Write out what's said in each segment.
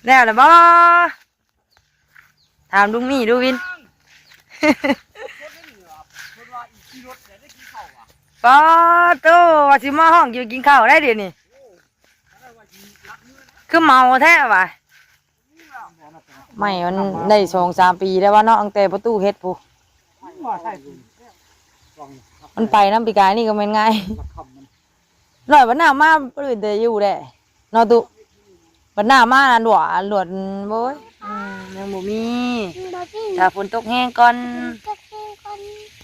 แล้วล่ะบ่ถามลุงนี่ดูวินป้าโตว่าสิมาห้องอยู่กินข้าวได้เดี๋ยวนี้คือเมาแท้ว่ะไม่มันได้2-3 ปีแล้วว่าเนาะตั้งแต่ประตูเฮ็ดผู้มันไปน้ำปีกายนี่ก็เป็นไงหน่อยวันหน้ามาปืนแต่อยู่แหละนอตุวันหน้ามาหลวหลวดโว้ยยังบ่มีถ้าฝนตกแห้งก่อน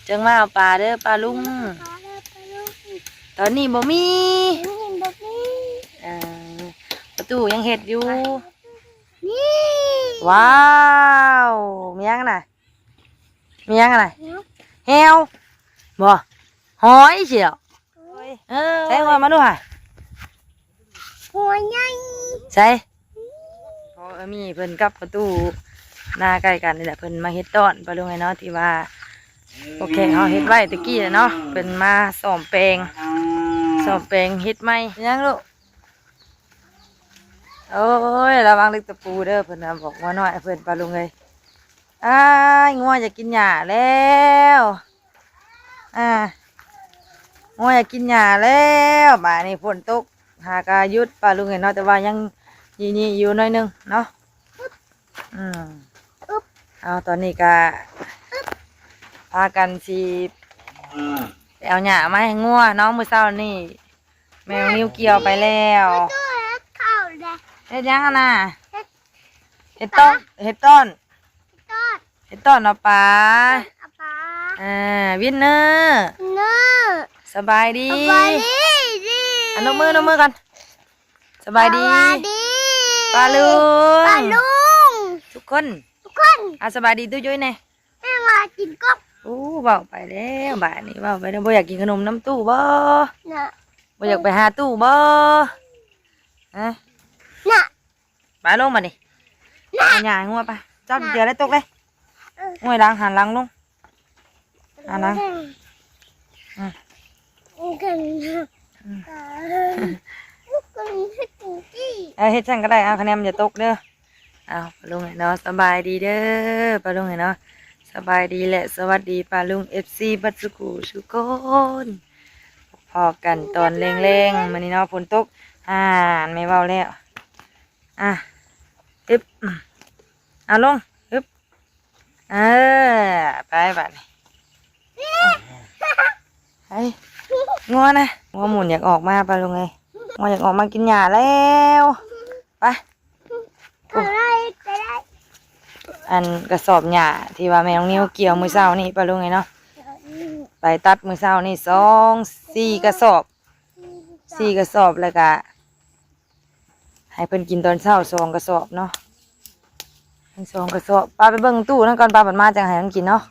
จังมาเอาปลาเด้อปลาลุงตอนนี้บ่มีประตูยังเฮ็ดอยู่ว้าวมียังน่ะมียังน่ะแฮวบ่หอยเชียวใช่ว่ามาดูค่ะหัวใหญ่ใช่พอมีเพิ่นกับประตูหน้าใกล้กันนี่แหละเพิ่นมาเฮ็ดต้อนปลาลุงไงเนาะที่ว่าโอเคเขาเฮ็ดไว้ตะกี้เนาะเพิ่นมาซ่อมแปลงเฮ็ดใหม่ยังลูกโอ้ยระวังลึกตะปูเด้อเพิ่นน่ะบอกว่าน้อยเพิ่นปลาลุงเลยอ้ายงัวอยากกินหญ้าแล้วงัวอยากกินหญ้าแล้วบ่ายนี้ฝนตกหากายุดปลาลุงเนาะแต่ว่ายังนี่อยู่หน่อยนึงเนาะเอาตอนนี้ก็พากันสิไปเอาหญ้ามาให้งัวน้องมื้อเช้านี่แมวนิ้วเกี่ยวไปแล้วเฮ็ดยังน่ะเฮ็ดต้นเอาปลาวินเนอร์สบายดีอันนมือกันสบายดีปลาลุงทุกคนสบายดีตู้ยุ้ยเนี่ยมากินก๊อบเบาไปแล้วบ่ายนี้เบาไปแล้วบ่อยากกินขนมน้ำตู้บ่บ่อยากไปหาตู้บ่ไปลงมาดิหญ้างัวไปเจ้าเดี๋ยวได้ตกเลยงัวล้างหันหลังลงล้างเฮ็ดช่างก็ได้เอาคะแนนมันจะตกเด้อเอาปลาลุงเนาะสบายดีเด้อปลาลุงเนาะสบายดีแหละสวัสดีปลาลุงFCบัดสุกุสุกนพอกันตอนแรงๆมื้อนี้เนาะฝนตกไม่เว้าแล้วอึบเอาลงอึบไปบัดนี้ไปงัวนะงัวหมุนอยากออกมาปลาลุงเลยงัวอยากออกมากินหญ้าแล้วไปอันกระสอบหญ้าที่ว่าแมวนิ้วเกี่ยวมือเช้านี่ปลาลุงไงเนาะไปตัดมือเช้านี่4 กระสอบแล้วก็ให้เพิ่นกินตอนเช้า2 กระสอบเนาะ2 กระสอบปลาไปเบิ่งตู้นั่นก่อนปลาบัดมาจังให้มันกินเนาะ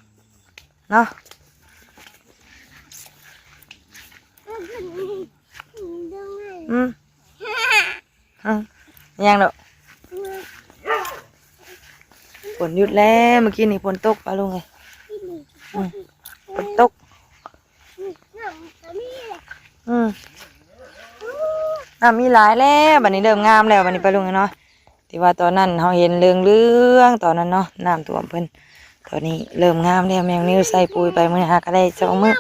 ยังดอกฝนหยุดแล้วเมื่อกี้นี่ฝนตกปลาลุงไงฝนตกมีหลายแล้วบัดนี้เริ่มงามแล้วบัดนี้ปลาลุงเนาะที่ว่าตอนนั้นเราเห็นเรื่องตอนนั้นเนาะน้ำท่วมเพิ่นตอนนี้เริ่มงามแล้วแมงนิ้วใส่ปุ๋ยไปมื้อหาก็ได้2 มื้อ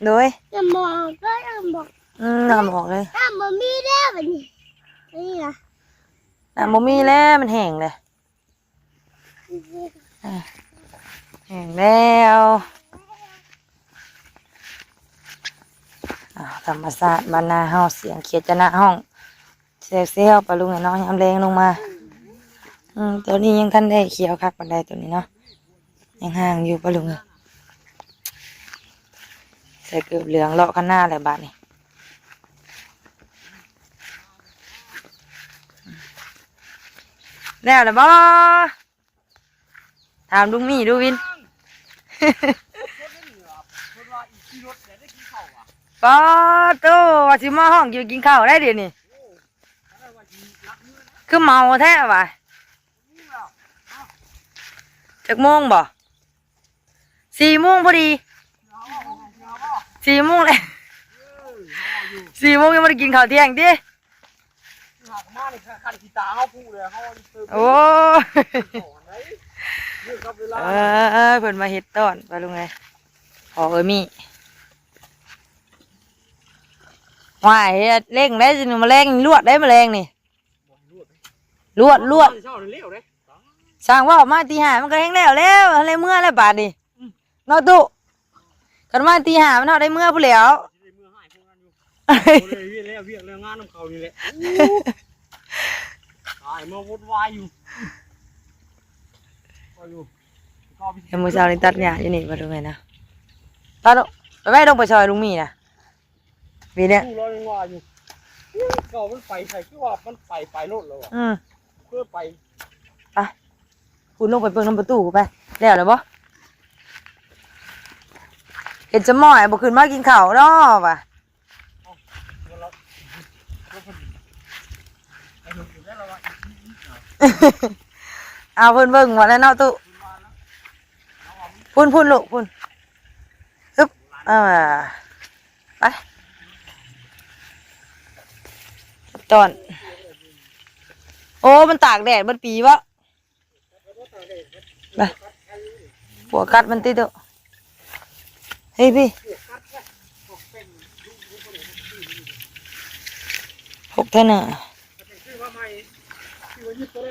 โดยน้ำบอกเลยน้ำบ่มีแล้วบัดนี้นี่ล่ะน้ำบ่มีแล้วมันแห้งเลยแห้งแล้วธรรมศาสตร์บรรณาเฮาเสียงเขียดจะหน้าห้องเซลปลาลุงเนาะยำแรงลงมาตัวนี้ยังทันได้เขียวคักปันไดตัวนี้เนาะยังห่างอยู่ปลาลุงใส่เกือบเหลืองเลาะข้างหน้าเลยบาดนี้แล้วล่ะบ่ถามลุงนี่ดูวินป้าโตว่าสิมาห้องอยู่กินข้าวได้เดี๋ยวนี้คือเมาแท้ว่ะจักโมงบ่4 โมงพอดี4 โมงเลย4 โมงยังไม่ได้กินข้าวเที่ยงดิ หักมานี่คันที่ตาเฮาพูดเลยเฮาเติม โอ้ย นี่ครับเวลา เพิ่นมาเฮ็ดต้อนไปลุงไงขอมีว่าเฮ็ดเร่งได้สิแมลงลวดได้แมลงนี่ลวด เช้าเร็วเด้ สร้างว่ามาตี 5มันก็แห้งแล้วอะไรเมื่อแล้วบาดนี่เนาะตุกันมาตี 5มันเฮาได้เมื่อผู้แล้ว เมื่อให้พวกนั้นอยู่เลยเวียแล้วเวียแล้วงานน้ำเขานี่แหละตายมาวุ่นวายอยู่ก็อยู่ เดี๋ยวมื้อเช้านี่ตัดหญ้าอยู่นี่บ่ดูไงนะตัดไปไว้ลงไปซอยลุงมีน่ะวีเนี่ย ตู้ลอยว่าอยู่ก็มันไปใส่คือว่ามันไปโลดแล้วอ่ะเพื่อไป คุณลงไปเปิงน้ำประตูกูไปแล้วเหรอบ่เห็นจะหม้อยบ่ขึ้นมากินข้าวเนาะว่ะเอาเพิ่นเบิ่งหมดแล้วเนาะตุพุ่นลูกพุ่นอึ๊บไปตอนโอ้มันตากแดดมันปีวะไปหัวกัดมันติดตัวเฮ้ยพี่หกเท่าน่ะ ชื่อว่าไม่ชื่อว่า20 ตัว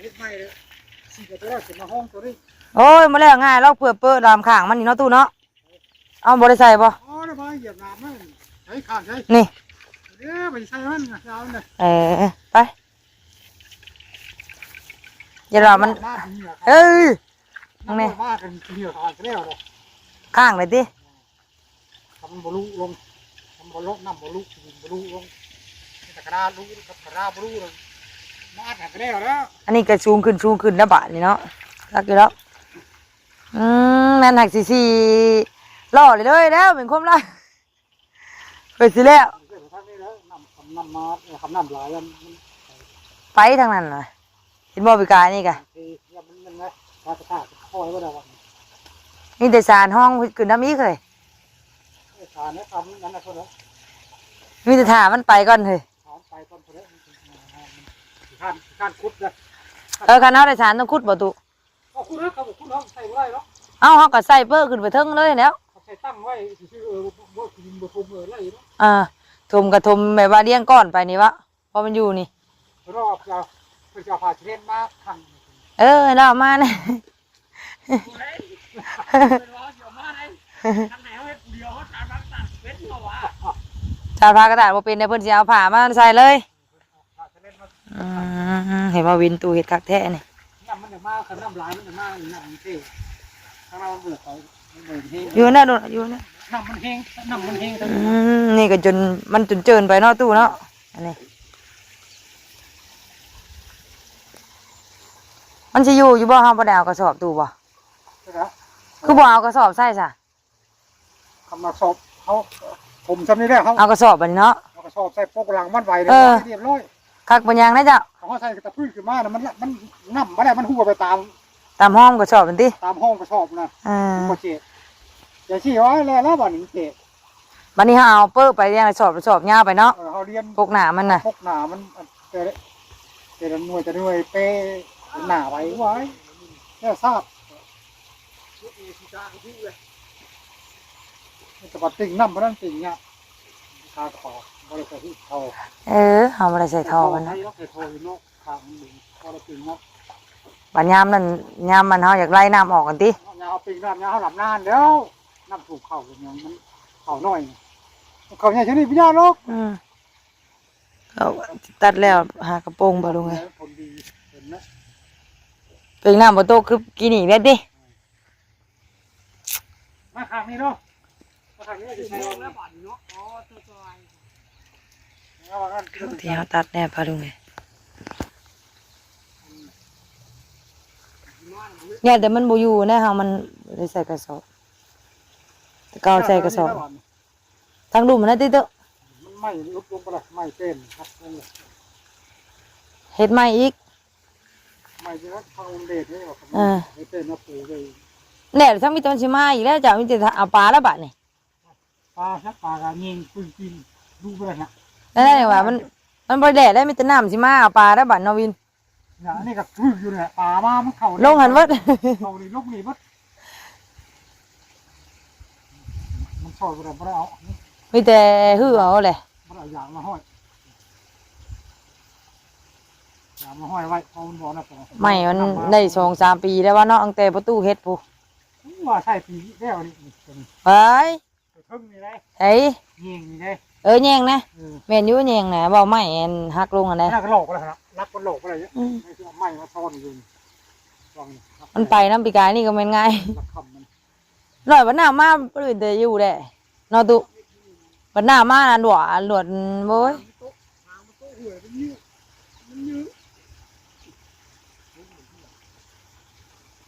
เฮ็ดใหม่เลย4 ตัวขึ้นมาห้องตัวนี้ โอ้ยมาแล้วง่ายเราเผื่อเปิดดามข้างมันนี่เนาะตู้เนาะเอาบ่ได้ใส่บ่ อ๋อได้บ่เหยียบน้ำนั่นใช้ข้างใช้ นี่ เด้อไปใช้มันนะเอาเนี่ย ไปอย่ารอมันเอ้ย นั่นแม่ว่ากันเหี่ยวทานแล้วเลย ข้างเลยติ ทำบลูลงทำบลูน้ำบลูบลูลงตะกร้าลูกับตะกร้าบลูลงมาถักแล้วแล้ว อันนี้ก็สูงขึ้นนะบาทนี่เนาะรักอยู่แล้วแม่นหักสีล่อเลยแล้วเป็นความรักเปิดสิแล้ว ทางนี้แล้วน้ำมาทำน้ำลายมัน ไปทางนั้นน่ะเห็นบ่ปีกายนี่กะ มันไงมาตะกร้าคอยก็ได้ว่า มีแต่สารห้องขึ้นน้ำอีกเลย ทานเนี่ยทำนั่นนะคนละ มีแต่ถามันไปก่อนเฮ้ย ทานไปก่อนคนละการคุดเลย คันเอาได้สารต้องคุดบ่ตุ เขาคุดนะเขาบอกคุดเขาใส่ไว้แล้ว เอาเฮาก็ใส่เปิ้ขึ้นไปเทิงเลยแล้ว เขาใส่ตั้งไว้ชื่อว่ากินบะทมอะไรเนาะ ถมกระถมแบบว่าเลี้ยงก้อนไปนี่วะพอมันอยู่นี่ รอบจะไปจะพาเชนมาขัง เรามาเนี่ย ชาพากระดาษมาเป็นในเพิ่นสิเอาผ้ามาใส่เลยเห็นว่าวินตูเห็ดคักแท้นี่ น้ำมันจะมากขนาดลายมันจะมากน้ำมันเท่ข้างเราเบื่อเขาเบื่อเฮง อยู่นะดูอยู่นะ น้ำมันเฮงน้ำมันเฮง นี่ก็จนมันจนเจินไปเนาะตู้เนาะอันนี้มันจะอยู่บ่ห้ามบ่ได้เอากระสอบตู้บ่คือบ่เอากระสอบใส่ซะ คำมาสอบเขาผมจำได้แล้วเขา เอากระสอบบัดนี้เนาะ เอากระสอบใส่ปกหลังมันไว้เลยเรียบร้อย คักปัญญางนะจ๊ะ เขาใส่ตะพื้นขึ้นมานะมันน้ำไม่ได้มันหัวไปตาม ตามห้องกระสอบเป็นติ ตามห้องกระสอบนะ ม โอเคอย่าชี้ไว้แล้วบ่หนิเจ๊ บัดนี้เฮาเอาเปิ้ลไปเรียงกระสอบยาวไปเนาะ เขาเรียน พวกหนามันน่ะ พกหนามันแต่ละหน่วยจะหน่วยเป้หนาไว้แค่ทราบจะปัดติ่งน้ำเพราะนั่นติ่งเนี่ยคาขอบริษัทที่เขา เฮาบ่ได้ใส่ท่อมันนะ ใส่ทออยู่นอกทางหนึ่งพอเราติ่งเนาะ บัดยามนั้นยามมันเฮาอยากไล่น้ำออกกันติ ยาวติ่งน้ำยาวหลับนานแล้วน้ำถูกเข่าอย่างมันเข่าน้อยเขาเนี่ยชนิดพิจารณาโลก เอาตัดแล้วหากระโปรงบ่ลุงไง คนดีเห็นไหม เป็นน้ำบ่โตคือกินอีกแล้วติ มาขางนี้เนาะมาขางนี้จะใช้แล้วบาดเนาะอ๋อตัวซอย ที่เฮาตัดแน่พาลุงไงเนี่ยแต่มันบ่อยู่นะเฮามันได้ใส่กระสอบแต่ก็เอาใส่กระสอบทางดุมมันได้ติเด้อ มันไหม้ลุกลงไปเลยไหม้เต้นครับลงเลย เฮ็ดใหม่อีก ไหม้เยอะทางองเดชนี่หรอกไม่เต้นมาปูเลย แน่ทั้งมีต้นสิมาอีกแล้วจ้ะมีแต่เอาปลาแล้วบัดนี่ ปลาชักปลากระเงียงปืนดูไปเลยนะ นั่นแหละว่ามัน มันบ่แดดได้มีแต่น้ำสิมาเอาปลาได้บัดนอวิน เนี่ยนี่ก็คืออยู่เนี่ยป่ามามันเข้า ลงหันวัด เข้านี่ลงนี่วัดมันชอบอะไรบ่ได้เอา มีแต่หื้อเอาแหละ บ่ได้เอาอย่างมาห้อยอย่างมาห้อยไว้พอมันบอกนะ ไม่มันได้2-3 ปีแล้วว่าเนาะตั้งแต่ประตูเฮ็ดพุ ว่าใช่ปีแล้วนี่ ไป เพิ่งนี่ได้ ไอ้ ยิงนี่ได้ แยงนะแม่นอยู่แยงนะเว้าไม้อันหักลงอันใด น่าก็หลอกอะไรนะรักก็หลอกอะไรเยอะไม่ใช่ไม้มาซ่อนอยู่ฟัง มันไปน้ำปีกายนี่ก็แม่นง่าย รักคำมัน ร้อยวันหน้ามาบ่อื่นแต่อยู่แหละเนาะตุวันหน้ามาหลวดโว้ย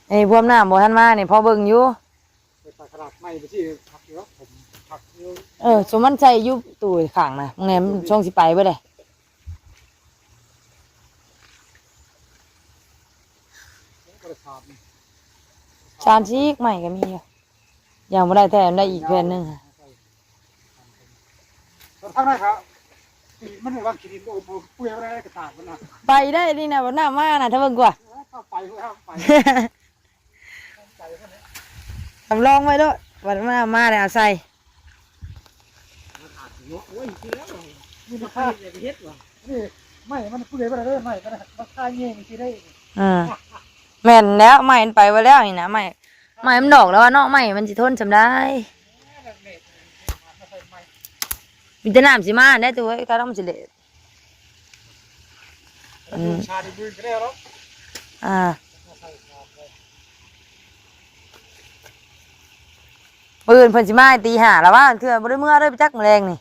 ไอ้พวกหน้าบ่ทันมานี่พอเบิ่งอยู่ ไปตัดขนาดไม้ไปที่ผักเยอะผมผักเยอะ สมมันใส่อยู่ตู้ข้างน่ะมึงแหนมช่องสิไปเบิดเลย กระชาก ชานชีกใหม่ก็มีอยู่ยังบ่ได้แถมได้อีกแผ่นหนึงค่ะ ทางนั้นครับมันเลยว่ากินดินโอ้โหเปื่อยอะไรกระตากมันนะ ไปได้นี่นะวันหน้ามาน่ะถ้าเบิ่งกว่า ไปไป สำรองไว้ด้วยวันหน้ามาแล้วเอาใส่ โอ้ยกินแล้วนี่มันค่าอย่างเฮ็ดว่ะนี่ไม่มันเปื่อยอะไรได้ไม่มันค่าเงี้ยมันกินได้ แม่นแล้วไม้มันไปไว้แล้วนี่นะไม้มันดอกแล้วว่าเนาะไม้มันสิทนจำได้มีแต่น้ำสิมาได้ตัวไอ้การต้องสิเละ ชาดีมือก็ได้แล้ว ปืนเพิ่นสิมาให้ตี5แล้วว่าเทื่อบ่ได้เมื่อเลยไปจักแมลงนี่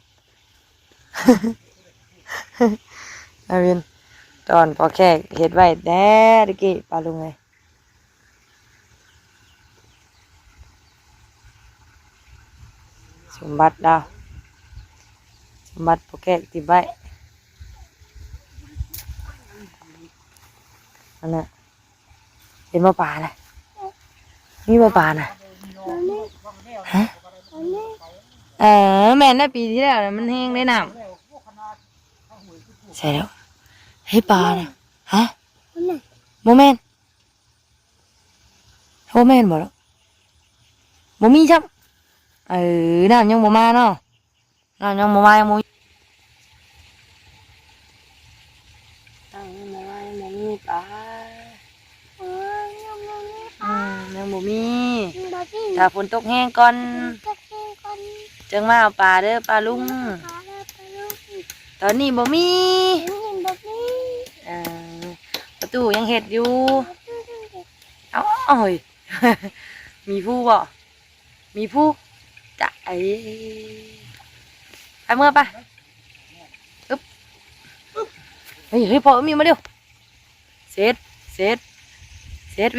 เอาวินตอนพอแขกเฮ็ดไว้แด้ตะกี้ปลาลุงเลยสมบัติดาวสมบัติพอแขกติดไว้อันน่ะเห็นบ่ปลาน่ะมีบ่ปลาน่ะฮะแม่นได้ปีที่แล้วน่ะมันแห้งได้น้ำใช่แล้วให้ปลาน่ะฮะโมเมนบ่หรอกบ่มีจับน้ำยังบ่มาเนาะน้ำยังบ่มายังบ่มีมีปลายังบ่มีถ้าฝนตกแห้งก่อนจังมาเอาปลาเด้อปลาลุงตอนนี้บ่มีประตูยังเฮ็ดอยู่เอาเอ้ย มีผู้บ่มีผู้จะไปเมื่อปะอึ๊บเฮ้ยพอมีมาเร็วเสร็จ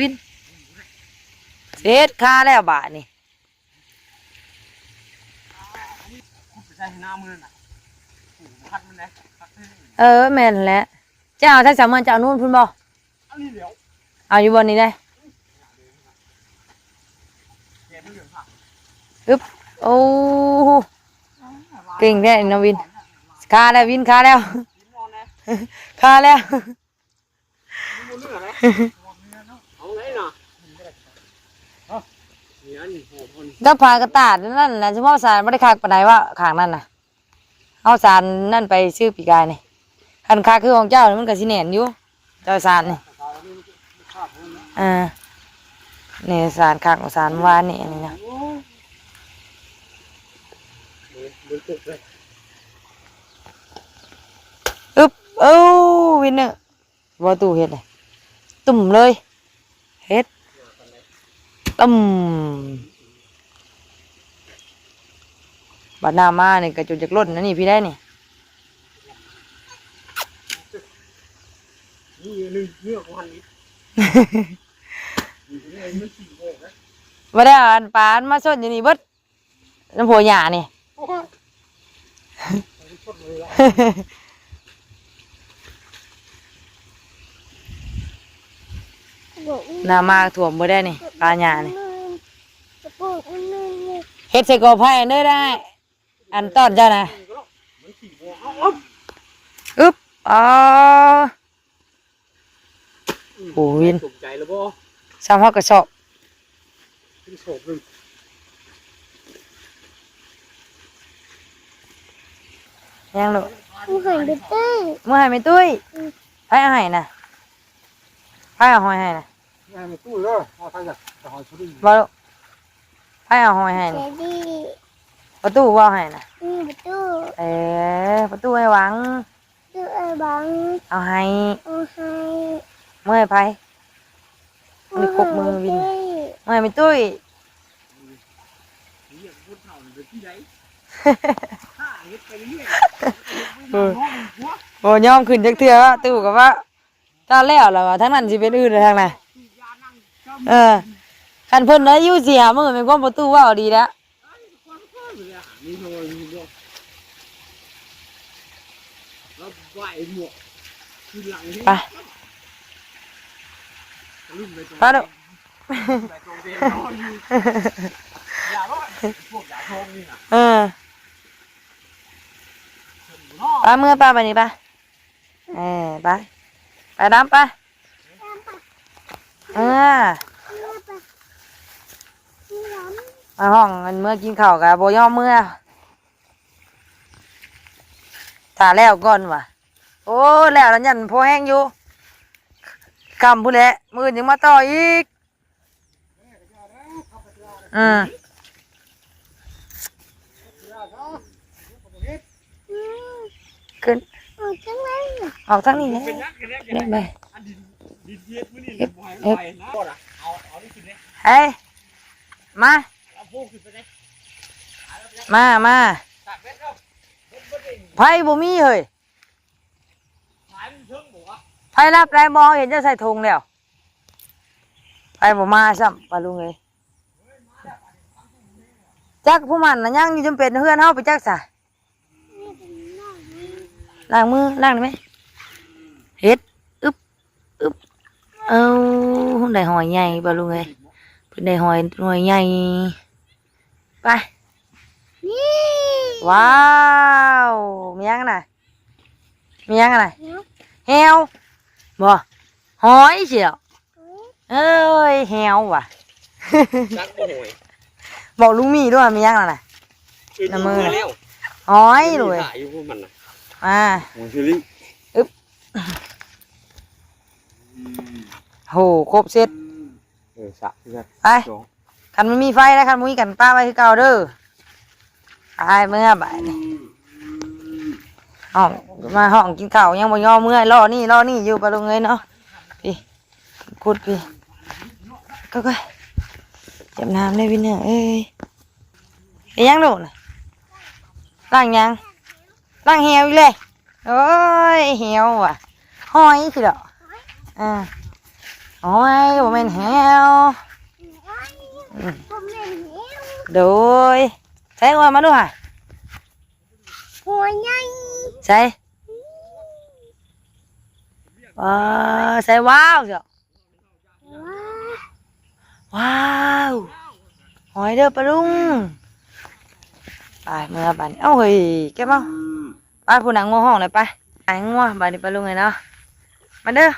วินเสร็จค่าแล้วบาทนี่ ใช่หน้ามือน่ะพัดมันนะ แม่นแหละเจ้าถ้าสามารถจะเอานู่นพุ่นบ่ เอานี่เดี๋ยว เอาอยู่บนนี้ได้อึ๊บโอ้เก่งแท้น้องวินค่าแล้ววินค่าแล้วค่าแล้ว เอาไงน่ะก็พากระตาดนั่นแหละเฉพาะสารไม่ได้คากปานใดว่าขางนั่นน่ะเอาสารนั่นไปซื้อปีกายนี่คันคาคือของเจ้านี่มันก็สิแหน่นอยู่เจ้าสารนี่นี่สารคากของสารวานนี่อันนี้นะอึ๊บวินเนอร์วัตู้เฮ็ดเลยตุ่มเลยเฮ็ดตุ่มบัดหน้ามานี่กระจุดจากรถนั่นนี่พี่ได้นี่มาได้อันปานมาสดอยู่นี่เบิดน้ำผัวหยานี่หน้ามาถ่วมบ่ได้นี่ปลาหยานี่เฮ็ดใส่กอไผ่เด้อได้อันตอดเจ้านะอึ๊บ อ๋อโอ้ย สนใจแล้วบ่ ซ้ำฮอกกระสอบ เป็นโฉบหนึ่ง ยังลูก ผู้หันไปตื้อ เมื่อให้ไม่ตุ้ยไผเอาให้น่ะไผเอาหอยให้น่ะ งานในตู้เลยพอทายจะหอยชุดนี้ บ่ลูกไผเอาหอยให้ เจ น่ะ ดี ประตูบ่ให้น่ะ ประตู ประตูให้หวัง ตู้ไอ้บัง เอาให้ เอาให้ เมื่อให้ไผมีครบมือวินเมื่อให้ไม่ตุ้ย เรียกคนเฒ่าเป็นที่ไหนข้าเฮ็ดไปเรื่อย โอ้ยอมขึ้นจักเทื่อตู้ก็ว่าตาแล้วล่ะว่าทั้งนั้นสิเป็นอื่นเลยทางน่ะคันเพิ่นได้อยู่เสียมื้อแม่นความประตูเว้าดีแล้ว นี่โน่นนี่โน่นแล้วไหวหมวกคือหลังนี่ ไป ลืมไปตรง ไปลูก ไปตรงเดียวนอนอยู่อย่าว่าพวกอย่าทองนี่น่ะ ไปเมื่อป้าไปนี่ไปไปไปดำไปมาห้องมันเมื่อกินข้าวกับโบย่อมเมื่อถ่าแล้วก่อนว่ะโอ้แล้วแล้วยันพอแห้งอยู่คำพูดแหละมือยังมาต่ออีกขึ้น เอาจังเลย ออกทั้งนี้เลย เป็นยักษ์กันแล้ว เล่นไป อันดินเย็ดมื้อนี่บ่ให้ไปนะเอานี่ขึ้นเลย เฮ้ยมา เอาพวกขึ้นไปเลย มา ตากเบ็ดเนาะเบ็ดบ่ได้ ไพ่บ่มีเฮ้ย หายมันเชิงบ่วะ ไพ่รับไรบอเห็นจะใส่ธงแล้วไพ่บ่มาซ้ำปลาลุงเลยจักผู้มันน่ะยังอยู่จำเป็นเฮือนเฮาไปจักซะล้างมือล้างได้ไหมเฮ็ดอึบเอาได้หอยใหญ่ปลาลุงเลยเพิ่นได้หอยใหญ่ไป นี่ ว้าวมียังน่ะมียังน่ะแฮวบ่หอยเชียวเอ้ยแฮวว่ะ จักบ่หวย บอกลุงมีด้วยมียังน่ะน้ำมือน่ะหอยเลย ถ่ายอยู่พวกมันน่ะ มา หวยเชอรี่ โหครบเสร็จ สะเพื่อน ไปคันมันมีไฟแล้วคันมันมีกันป้าไว้คือเก่าเด้อไปเมื่อบ่ายนี่ห้องมาห้องกินข้าวยังบ่ยอมเมื่อยรอนี่อยู่ปะลุงเอ้ยเนาะพี่ขุดพี่ก็จับน้ำได้พี่เนี่ยเอ้ยไอ้ยังโดดน่ะล้างยังล้างเหี่ยวอีกเลยโอ้ยเหี่ยวว่ะหอยสิเหรอหอยบ่แม่นเหี่ยว ผมเล่นเหว โดยใช้ว่ามาดูค่ะ หัวใหญ่ ใช้ใช้ว้าวเจ้าว้าวหอยเด้อปลาลุงไปเมื่อบัดนี้เอ้าเฮ้ยแกมาไปผู้หนังงัวห้องเลยไปไอ้งัวบัดนี้ปลาลุงเลยเนาะมาเด้อ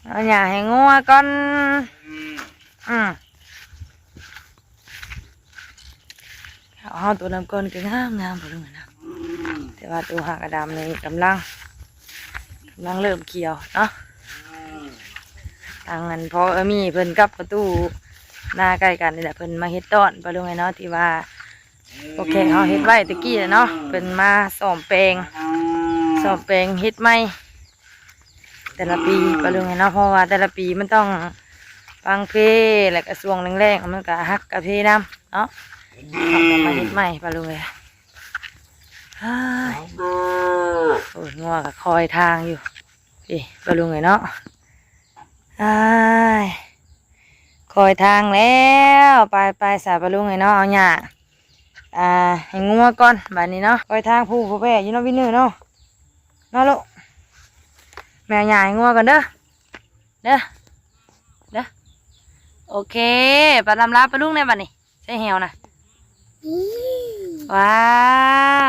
เอาหญ้าให้งัวก่อนเอาตัวน้ำก้นก็งามปลาลุงเลยนะแต่ว่าตัวหากระดำนี่กำลังเริ่มเขียวเนาะทางนั้นพอมีเพิ่นกับประตูหน้าใกล้กันนี่แหละเพิ่นมาเฮ็ดต้อนปลาลุงไงเนาะที่ว่าโอเคเขาเฮ็ดไว้ตะกี้เนาะเพิ่นมาซ่อมแปลงเฮ็ดใหม่แต่ละปีปลาลุงไงเนาะเพราะว่าแต่ละปีมันต้องฟังเพลงและกระทรวงแรงๆมันก็ฮักกระเพน้ำเนาะเขาก็มาเฮ็ดใหม่ปลาลุงเลยโอ้ยงัวก็คอยทางอยู่พี่ปลาลุงเลยเนาะคอยทางแล้วไปสายปลาลุงเลยเนาะเอาหญ้าให้งัวก่อนบัดนี้เนาะคอยทางผู้แพ้อยู่เนาะพี่เนื้อเนาะลูกแม่หญ้าให้งัวก่อนเด้อโอเคปลาลำลาปลาลุงในบัดนี้ใส่แหวนะว้า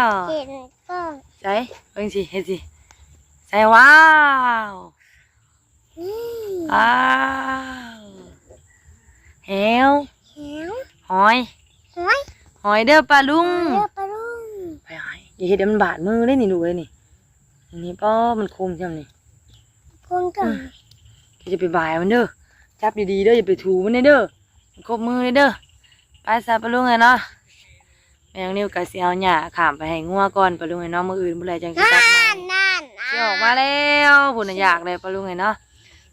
ว เห็นก็ ใส่เบิ่งสิเฮ็ดสิใส่ว้าว นี่ ว้าวแหว เหียว หอย หอย หอยเด้อปลาลุง เรือปลาลุง ไปหอยอย่าเฮ็ดเดี๋ยวมันบาดมือเลยนี่ดูเลยนี่อันนี้ป้อมันคมจังนี่ พวงกัน จะไปบ่ายมันเด้อจับดีๆเด้ออย่าไปถูมันเด้อมันครบมือเลยเด้อไปซะปลาลุงไงเนาะแม่น้องนิวก็สิเอาหญ้าข้ามไปให้งัวก่อนปลาลุงไงเนาะมื้ออื่นบ่ได้จังสิตักมา นั่น สิออกมาแล้วพุ่นน่ะอยากเลยปลาลุงไงเนาะ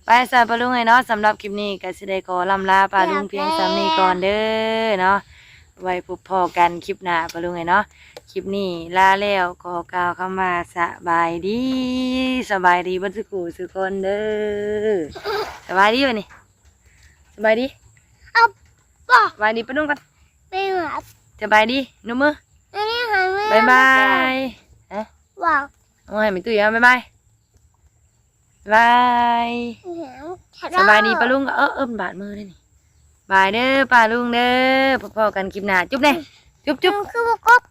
ไปซะปลาลุงไงเนาะสำหรับคลิปนี้ก็สิได้ขอลำลาปลาลุงเพียงส่ำนี้ก่อนเด้อเนาะไว้พบพอกันคลิปหน้าปลาลุงไงเนาะคลิปนี้ลาแล้วขอกล่าวคำว่าสบายดีสบายดีเบ่สุขุสุคนเด้อสบายดีบ่นี่สบายดี เอาบอก สบายดีปะนุ่งกัน ไปหา สบายดีนุ่มมือ อันนี้หาไม่ บายบายฮะ บอก โอ้ยไม่ตุ้ยอ่ะบายบายบาย เหียว สบายดีปะลุงมันบาดมือเลยนี่บายเด้อปลาลุงเด้อพบกันคลิปหน้าจุ๊บเด้จุ๊บ จุ๊ จุ๊ บบ คือว่ากบ